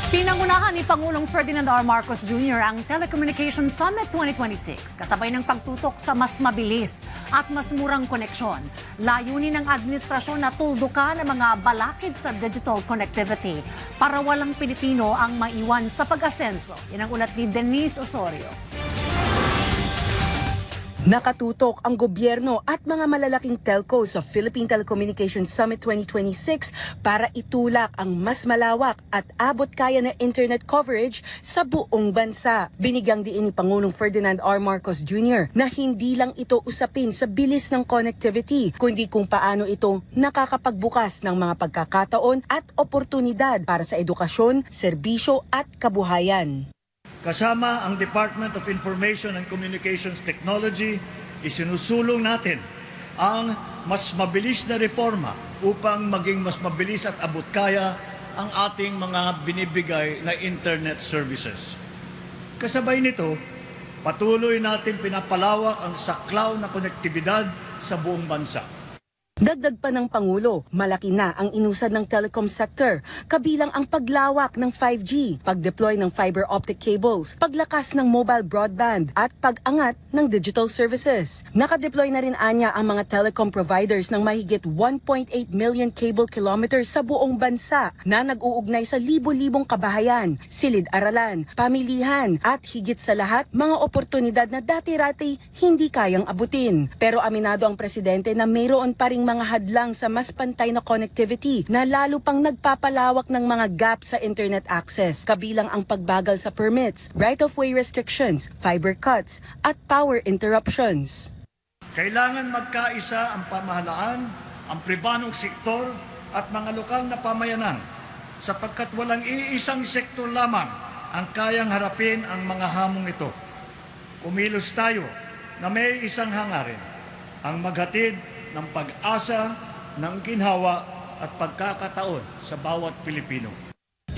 Pinangunahan ni Pangulong Ferdinand R. Marcos Jr. ang Telecommunications Summit 2026 kasabay ng pagtutok sa mas mabilis at mas murang koneksyon. Layunin ng administrasyon na tuldukan ang mga balakid sa digital connectivity para walang Pilipino ang maiwan sa pag-asenso. Yan ang ulat ni Denise Osorio. Nakatutok ang gobyerno at mga malalaking telco sa Philippine Telecommunications Summit 2026 para itulak ang mas malawak at abot kaya na internet coverage sa buong bansa. Binigyang diin ni Pangulong Ferdinand R. Marcos Jr. na hindi lang ito usapin sa bilis ng connectivity, kundi kung paano ito nakakapagbukas ng mga pagkakataon at oportunidad para sa edukasyon, serbisyo at kabuhayan. Kasama ang Department of Information and Communications Technology, isinusulong natin ang mas mabilis na reforma upang maging mas mabilis at abot kaya ang ating mga binibigay na internet services. Kasabay nito, patuloy natin pinapalawak ang saklaw na konektibidad sa buong bansa. Dagdag pa ng Pangulo, malaki na ang inusad ng telecom sector, kabilang ang paglawak ng 5G, pag-deploy ng fiber optic cables, paglakas ng mobile broadband at pag-angat ng digital services. Nakadeploy na rin anya ang mga telecom providers ng mahigit 1.8 million cable kilometers sa buong bansa na nag-uugnay sa libo-libong kabahayan, silid-aralan, pamilihan at higit sa lahat mga oportunidad na dati-rati hindi kayang abutin. Pero aminado ang presidente na mayroon pa ring mga hadlang sa mas pantay na connectivity na lalo pang nagpapalawak ng mga gap sa internet access, kabilang ang pagbagal sa permits, right-of-way restrictions, fiber cuts, at power interruptions. Kailangan magkaisa ang pamahalaan, ang pribadong sektor at mga lokal na pamayanan sapagkat walang iisang sektor lamang ang kayang harapin ang mga hamong ito. Kumilos tayo na may isang hangarin, ang maghatid ng pag-asa, ng ginhawa at pagkakataon sa bawat Pilipino.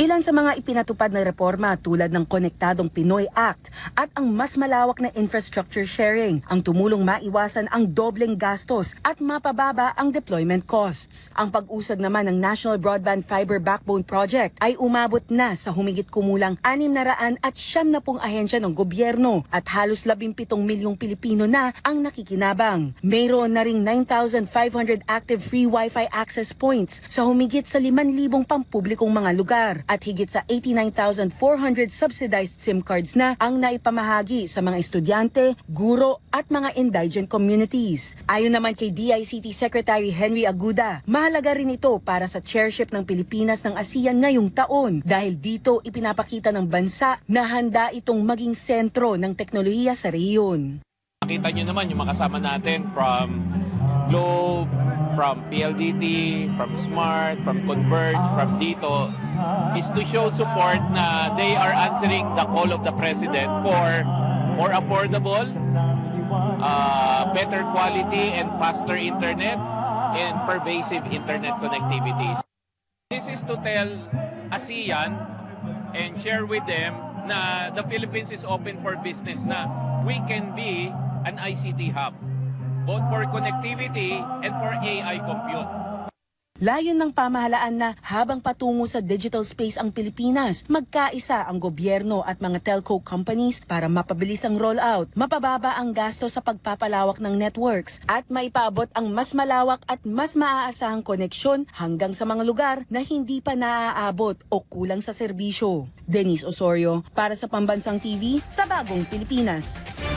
Ilan sa mga ipinatupad na reforma tulad ng Konektadong Pinoy Act at ang mas malawak na infrastructure sharing ang tumulong maiwasan ang dobleng gastos at mapababa ang deployment costs. Ang pag-usad naman ng National Broadband Fiber Backbone Project ay umabot na sa humigit kumulang 670 ahensya ng gobyerno at halos 17 milyong Pilipino na ang nakikinabang. Mayroon na ring 9,500 active free Wi-Fi access points sa humigit sa 5,000 pampublikong mga lugar at higit sa 89,400 subsidized SIM cards na ang naipamahagi sa mga estudyante, guro at mga indigent communities. Ayon naman kay DICT Secretary Henry Aguda, mahalaga rin ito para sa chairship ng Pilipinas ng ASEAN ngayong taon dahil dito ipinapakita ng bansa na handa itong maging sentro ng teknolohiya sa rehiyon. Makita nyo naman yung makasama natin from Globe, from PLDT, from Smart, from Converge, from Dito, is to show support na they are answering the call of the President for more affordable, better quality and faster internet and pervasive internet connectivity. This is to tell ASEAN and share with them na the Philippines is open for business na we can be an ICT hub, both for connectivity and for AI compute. Layon ng pamahalaan na habang patungo sa digital space ang Pilipinas, magkaisa ang gobyerno at mga telco companies para mapabilis ang rollout, mapababa ang gasto sa pagpapalawak ng networks at maipaabot ang mas malawak at mas maaasahang koneksyon hanggang sa mga lugar na hindi pa naaabot o kulang sa serbisyo. Denise Osorio para sa Pambansang TV sa Bagong Pilipinas.